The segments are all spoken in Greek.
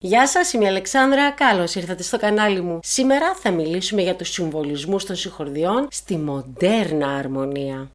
Γεια σας, είμαι η Αλεξάνδρα, καλώς ήρθατε στο κανάλι μου. Σήμερα θα μιλήσουμε για τους συμβολισμούς των συγχορδιών στη μοντέρνα αρμονία.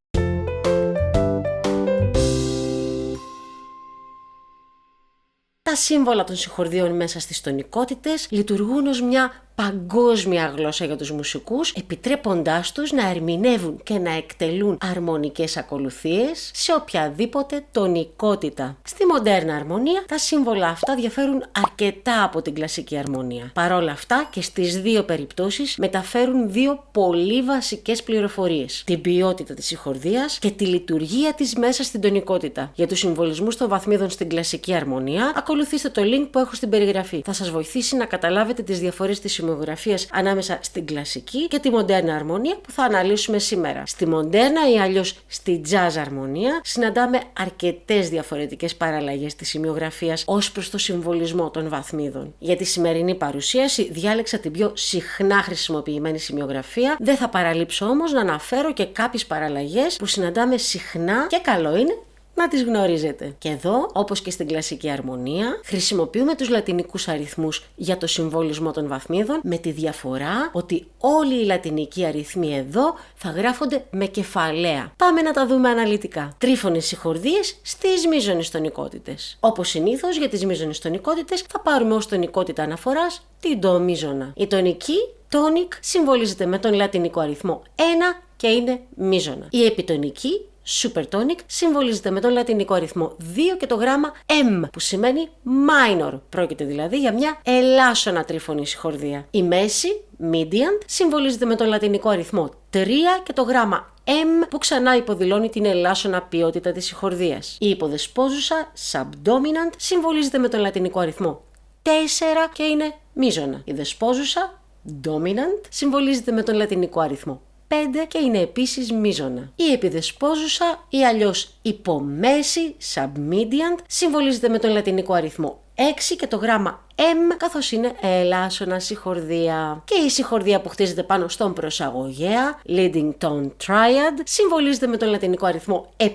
Τα σύμβολα των συγχορδιών μέσα στις τονικότητες λειτουργούν ως μια παγκόσμια γλώσσα για τους μουσικούς, επιτρέποντάς τους να ερμηνεύουν και να εκτελούν αρμονικές ακολουθίες σε οποιαδήποτε τονικότητα. Στη μοντέρνα αρμονία, τα σύμβολα αυτά διαφέρουν αρκετά από την κλασική αρμονία. Παρ' όλα αυτά και στις δύο περιπτώσεις μεταφέρουν δύο πολύ βασικές πληροφορίες: την ποιότητα της συγχορδίας και τη λειτουργία της μέσα στην τονικότητα. Για τους συμβολισμούς των βαθμίδων στην κλασική αρμονία, ακολουθήστε το link που έχω στην περιγραφή. Θα σας βοηθήσει να καταλάβετε τις διαφορές της σημειογραφίας ανάμεσα στην κλασική και τη μοντέρνα αρμονία που θα αναλύσουμε σήμερα. Στη μοντέρνα ή αλλιώς στη jazz αρμονία συναντάμε αρκετές διαφορετικές παραλλαγές της σημειογραφίας ως προς το συμβολισμό των βαθμίδων. Για τη σημερινή παρουσίαση διάλεξα την πιο συχνά χρησιμοποιημένη σημειογραφία, δεν θα παραλείψω όμως να αναφέρω και κάποιες παραλλαγές που συναντάμε συχνά και καλό είναι να τις γνωρίζετε. Και εδώ, όπως και στην κλασική αρμονία, χρησιμοποιούμε τους λατινικούς αριθμούς για το συμβολισμό των βαθμίδων, με τη διαφορά ότι όλοι οι λατινικοί αριθμοί εδώ θα γράφονται με κεφαλαία. Πάμε να τα δούμε αναλυτικά. Τρίφωνες συγχορδίες στις μείζωνες τονικότητες. Όπως συνήθως για τις μείζωνες τονικότητες θα πάρουμε ως τονικότητα αναφοράς την ντο μείζωνα. Η τονική, tonic, συμβολίζεται με τον λατινικό αριθμό 1 και είναι μείζωνα. Η επιτονική, Supertonic, συμβολίζεται με τον λατινικό αριθμό 2 και το γράμμα M, που σημαίνει minor. Πρόκειται δηλαδή για μια ελάσσονα τρίφωνη συγχορδία. Η μέση, Mediant, συμβολίζεται με τον λατινικό αριθμό 3 και το γράμμα M, που ξανά υποδηλώνει την ελάσσονα ποιότητα της συγχορδίας. Η υποδεσπόζουσα, Subdominant, συμβολίζεται με τον λατινικό αριθμό 4 και είναι μείζωνα. Η δεσπόζουσα, Dominant, συμβολίζεται με τον λατινικό αριθμό 5 και είναι επίσης μείζωνα. Η επιδεσπόζουσα ή αλλιώς υπομέση, submediant, συμβολίζεται με τον λατινικό αριθμό 6 και το γράμμα M, καθώς είναι ελάσσονα συγχορδία. Και η συγχορδία που χτίζεται πάνω στον προσαγωγέα, leading tone triad, συμβολίζεται με τον λατινικό αριθμό 7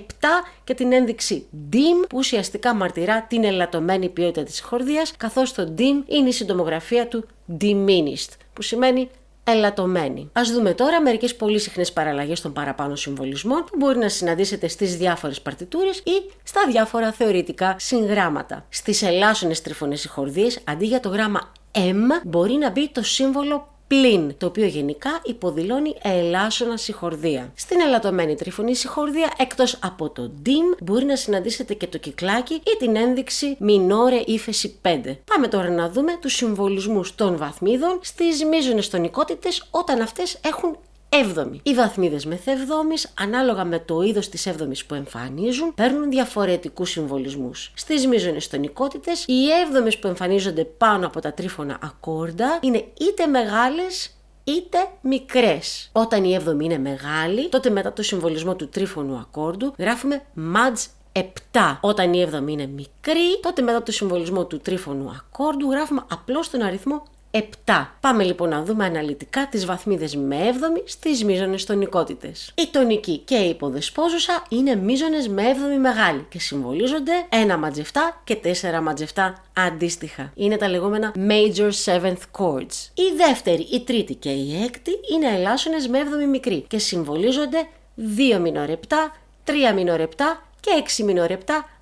και την ένδειξη dim, που ουσιαστικά μαρτυρά την ελαττωμένη ποιότητα της συγχορδίας, καθώς το dim είναι η συντομογραφία του diminished, που σημαίνει ελαττωμένη. Ας δούμε τώρα μερικές πολύ συχνές παραλλαγές των παραπάνω συμβολισμών που μπορεί να συναντήσετε στις διάφορες παρτιτούρες ή στα διάφορα θεωρητικά συγγράμματα. Στις ελάσσονες τρίφωνες συγχορδίες, αντί για το γράμμα M, μπορεί να μπει το σύμβολο πλην, το οποίο γενικά υποδηλώνει ελάσσονα συγχορδία. Στην ελαττωμένη τρίφωνη συγχορδία, εκτός από το dim, μπορεί να συναντήσετε και το κυκλάκι ή την ένδειξη μινόρε ύφεση 5. Πάμε τώρα να δούμε τους συμβολισμούς των βαθμίδων στις μείζωνες τονικότητες όταν αυτές έχουν έβδομη. Οι βαθμίδες μεθ-εβδόμης, ανάλογα με το είδος της έβδομης που εμφανίζουν, παίρνουν διαφορετικούς συμβολισμούς. Στις μείζωνες τονικότητες, οι έβδομες που εμφανίζονται πάνω από τα τρίφωνα ακόρντα είναι είτε μεγάλες είτε μικρές. Όταν η έβδομη είναι μεγάλη, τότε μετά το συμβολισμό του τρίφωνου ακόρντου γράφουμε Maj 7. Όταν η έβδομη είναι μικρή, τότε μετά το συμβολισμό του τρίφωνου ακόρντου γράφουμε απλώς τον αριθμό 7. Πάμε λοιπόν να δούμε αναλυτικά τις βαθμίδες με έβδομη στις μείζωνες τονικότητες. Η τονική και η υποδεσπόζουσα είναι μείζωνες με έβδομη μεγάλη και συμβολίζονται 1 Maj 7 και 4 Maj 7 αντίστοιχα. Είναι τα λεγόμενα major seventh chords. Η δεύτερη, η τρίτη και η έκτη είναι ελάσσονες με έβδομη μικρή και συμβολίζονται 2 μινόρ 7, 3 μινόρ 7 και 6 μινόρ 7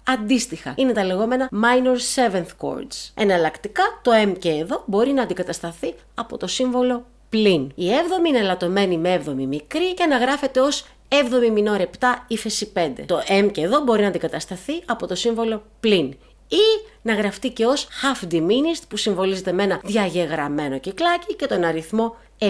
αντίστοιχα. Είναι τα λεγόμενα minor seventh chords. Εναλλακτικά, το M και εδώ μπορεί να αντικατασταθεί από το σύμβολο πλην. Η έβδομη είναι ελαττωμένη με έβδομη μικρή και αναγράφεται ως 7η μινόρ 7 ύφεση 5. Το M και εδώ μπορεί να αντικατασταθεί από το σύμβολο πλην. Ή να γραφτεί και ως half diminished, που συμβολίζεται με ένα διαγεγραμμένο κυκλάκι και τον αριθμό 7.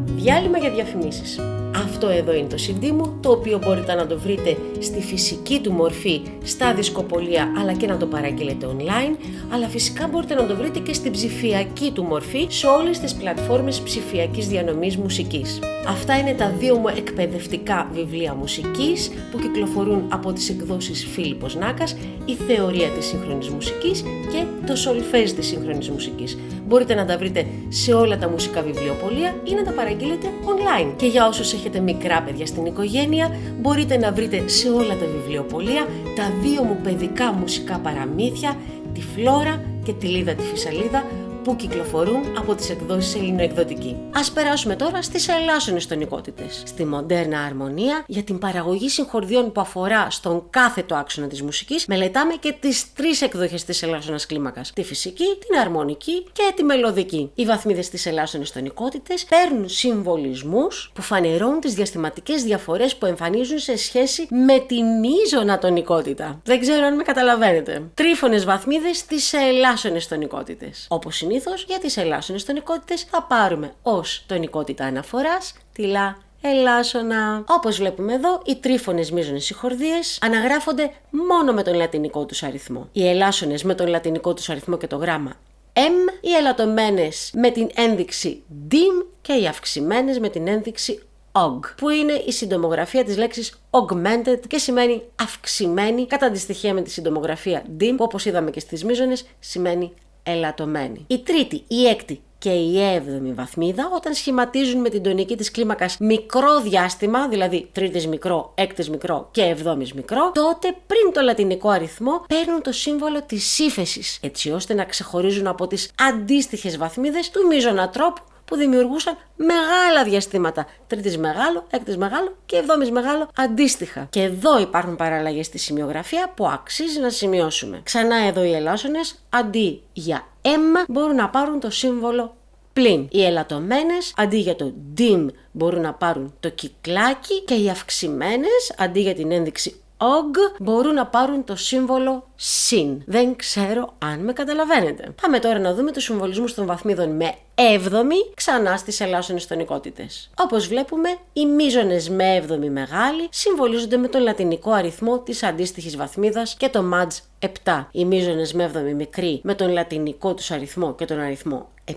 Διάλειμμα για διαφημίσεις. Αυτό εδώ είναι το CD μου, το οποίο μπορείτε να το βρείτε στη φυσική του μορφή στα δισκοπωλεία, αλλά και να το παραγγείλετε online, αλλά φυσικά μπορείτε να το βρείτε και στην ψηφιακή του μορφή σε όλες τις πλατφόρμες ψηφιακής διανομής μουσικής. Αυτά είναι τα δύο μου εκπαιδευτικά βιβλία μουσικής που κυκλοφορούν από τις εκδόσεις Φίλιππος Νάκας, η θεωρία της σύγχρονης μουσικής και το σολφέζ της σύγχρονης μουσικής. Μπορείτε να τα βρείτε σε όλα τα μουσικά βιβλιοπωλεία ή να τα παραγγείλετε online. Και για όσους έχετε μικρά παιδιά στην οικογένεια, μπορείτε να βρείτε σε όλα τα βιβλιοπωλεία τα δύο μου παιδικά μουσικά παραμύθια, τη Φλόρα και τη Λίδα τη Φυσαλίδα που κυκλοφορούν από τις εκδόσεις Ελληνοεκδοτική. Ας περάσουμε τώρα στις ελάσσονες τονικότητες. Στη μοντέρνα αρμονία, για την παραγωγή συγχορδιών που αφορά στον κάθετο άξονα της μουσικής, μελετάμε και τις τρεις εκδοχές της ελάσσονας κλίμακας: τη φυσική, την αρμονική και τη μελωδική. Οι βαθμίδες της ελάσσονες τονικότητες παίρνουν συμβολισμούς που φανερώνουν τις διαστηματικές διαφορές που εμφανίζουν σε σχέση με τη μείζωνα τονικότητα. Δεν ξέρω αν με καταλαβαίνετε. Τρίφωνες βαθμίδες στις ελάσσονες τονικότητες. Όπως συνήθως, για τις ελάσσονες τονικότητες θα πάρουμε ως τονικότητα αναφοράς τη λα ελάσσονα. Όπως βλέπουμε εδώ, οι τρίφωνες μείζωνες συγχορδίες αναγράφονται μόνο με τον λατινικό τους αριθμό. Οι ελάσσονες με τον λατινικό τους αριθμό και το γράμμα M, οι ελαττωμένες με την ένδειξη dim και οι αυξημένες με την ένδειξη og, που είναι η συντομογραφία της λέξης augmented και σημαίνει αυξημένη, κατά αντιστοιχεία με τη συντομογραφία dim, που όπως είδαμε και στις μείζωνες σημαίνει ελαττωμένη. Η τρίτη, η έκτη και η έβδομη βαθμίδα, όταν σχηματίζουν με την τονική της κλίμακας μικρό διάστημα, δηλαδή τρίτης μικρό, έκτης μικρό και εβδόμης μικρό, τότε πριν το λατινικό αριθμό παίρνουν το σύμβολο της ύφεσης, έτσι ώστε να ξεχωρίζουν από τις αντίστοιχες βαθμίδες του μείζωνα τρόπου που δημιουργούσαν μεγάλα διαστήματα, τρίτης μεγάλο, έκτης μεγάλο και εβδόμης μεγάλο αντίστοιχα. Και εδώ υπάρχουν παραλλαγές στη σημειογραφία που αξίζει να σημειώσουμε. Ξανά εδώ οι ελάσσονες αντί για M μπορούν να πάρουν το σύμβολο πλην. Οι ελαττωμένες αντί για το dim μπορούν να πάρουν το κυκλάκι και οι αυξημένες αντί για την ένδειξη og μπορούν να πάρουν το σύμβολο συν. Δεν ξέρω αν με καταλαβαίνετε. Πάμε τώρα να δούμε τους συμβολισμούς των βαθμίδων με έβδομη ξανά στις ελάσσονες τονικότητες. Όπως βλέπουμε, οι μείζωνες με έβδομη μεγάλη συμβολίζονται με τον λατινικό αριθμό της αντίστοιχης βαθμίδας και το μάτζ 7. Οι μείζωνες με έβδομη μικρή με τον λατινικό τους αριθμό και τον αριθμό 7.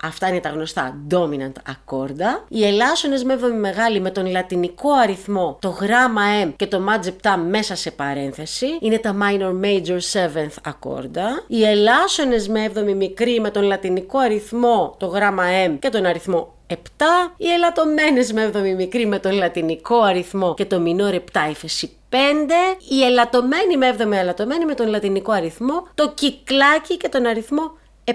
Αυτά είναι τα γνωστά dominant ακόρντα. Οι ελάσσονες με έβδομη μεγάλη με τον λατινικό αριθμό, το γράμμα M και το μάτζ 7 μέσα σε παρένθεση είναι τα minor major 7th ακόρντα. Οι ελάσσονες με έβδομη μικρή με τον λατινικό αριθμό, το γράμμα M και τον αριθμό 7. Οι ελαττωμένες με έβδομη μικρή με τον λατινικό αριθμό και το μινόρ 7 ύφεση 5. Οι ελαττωμένοι με έβδομη ελαττωμένοι με τον λατινικό αριθμό, το κυκλάκι και τον αριθμό 7.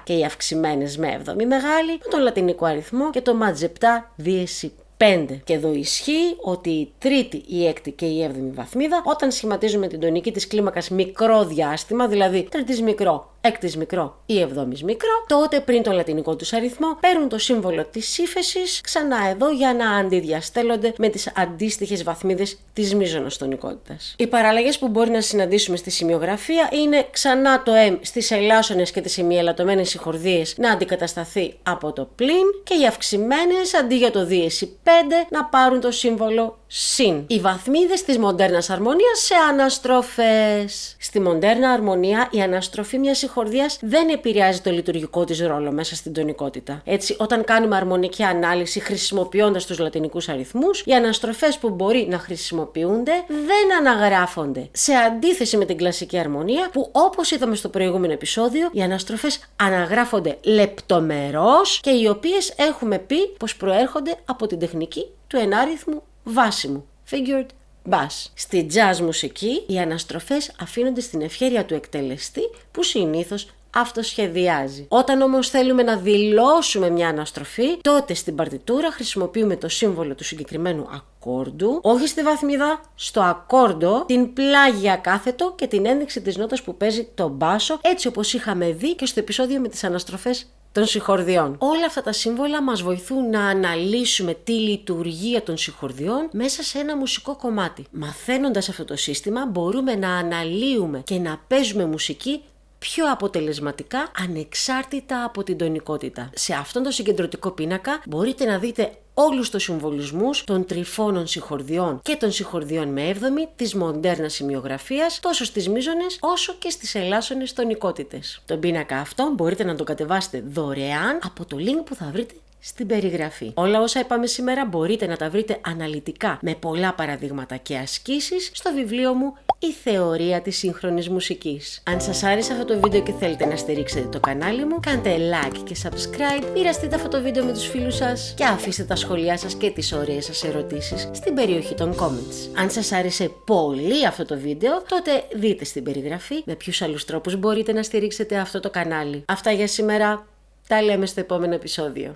Και οι αυξημένες με έβδομη μεγάλη με τον λατινικό αριθμό και το μάτζ 7 δίεση 5. Και εδώ ισχύει ότι η τρίτη, η έκτη και η έβδομη βαθμίδα, όταν σχηματίζουν με την τονική της κλίμακας μικρό διάστημα, δηλαδή τρίτης μικρό, έκτης μικρό ή εβδόμης μικρό, τότε πριν το λατινικό τους αριθμό παίρνουν το σύμβολο της ύφεσης ξανά εδώ για να αντιδιαστέλλονται με τις αντίστοιχες βαθμίδες της μείζωνος τονικότητας. Οι παραλλαγές που μπορεί να συναντήσουμε στη σημειογραφία είναι ξανά το M στις ελάσσονες και τις ημιελαττωμένες συγχορδίες να αντικατασταθεί από το πλην και οι αυξημένες αντί για το δίεση 5 να πάρουν το σύμβολο συν. Οι βαθμίδες της μοντέρνας αρμονίας σε αναστροφές. Στη μοντέρνα αρμονία η αναστροφή μιας συγχορδίας δεν επηρεάζει το λειτουργικό της ρόλο μέσα στην τονικότητα. Έτσι, όταν κάνουμε αρμονική ανάλυση χρησιμοποιώντας τους λατινικούς αριθμούς, οι αναστροφές που μπορεί να χρησιμοποιούνται δεν αναγράφονται. Σε αντίθεση με την κλασική αρμονία, που όπως είδαμε στο προηγούμενο επεισόδιο, οι αναστροφές αναγράφονται λεπτομερώς και οι οποίες έχουμε πει πως προέρχονται από την τεχνική του ενάριθμου βάσιμου, figured bass. Στη jazz μουσική, οι αναστροφές αφήνονται στην ευχέρεια του εκτελεστή που συνήθως αυτοσχεδιάζει. Όταν όμως θέλουμε να δηλώσουμε μια αναστροφή, τότε στην παρτιτούρα χρησιμοποιούμε το σύμβολο του συγκεκριμένου ακόρντου, όχι στη βαθμίδα, στο ακόρντο, την πλάγια κάθετο και την ένδειξη της νότας που παίζει το μπάσο, έτσι όπως είχαμε δει και στο επεισόδιο με τις αναστροφές των συγχορδιών. Όλα αυτά τα σύμβολα μας βοηθούν να αναλύσουμε τη λειτουργία των συγχορδιών μέσα σε ένα μουσικό κομμάτι. Μαθαίνοντας αυτό το σύστημα, μπορούμε να αναλύουμε και να παίζουμε μουσική πιο αποτελεσματικά ανεξάρτητα από την τονικότητα. Σε αυτόν τον συγκεντρωτικό πίνακα μπορείτε να δείτε όλους τους συμβολισμούς των τριφώνων συγχορδιών και των συγχορδιών με έβδομη της μοντέρνας σημειογραφίας, τόσο στις μείζωνες όσο και στις ελάσσονες τονικότητες. Τον πίνακα αυτό μπορείτε να τον κατεβάσετε δωρεάν από το link που θα βρείτε στην περιγραφή. Όλα όσα είπαμε σήμερα μπορείτε να τα βρείτε αναλυτικά με πολλά παραδείγματα και ασκήσεις στο βιβλίο μου «Η θεωρία της σύγχρονης μουσικής». Αν σας άρεσε αυτό το βίντεο και θέλετε να στηρίξετε το κανάλι μου, κάντε like και subscribe, μοιραστείτε αυτό το βίντεο με τους φίλους σας και αφήστε τα σχόλιά σας και τις ωραίες σας ερωτήσεις στην περιοχή των comments. Αν σας άρεσε πολύ αυτό το βίντεο, τότε δείτε στην περιγραφή με ποιους άλλους τρόπους μπορείτε να στηρίξετε αυτό το κανάλι. Αυτά για σήμερα, τα λέμε στο επόμενο επεισόδιο.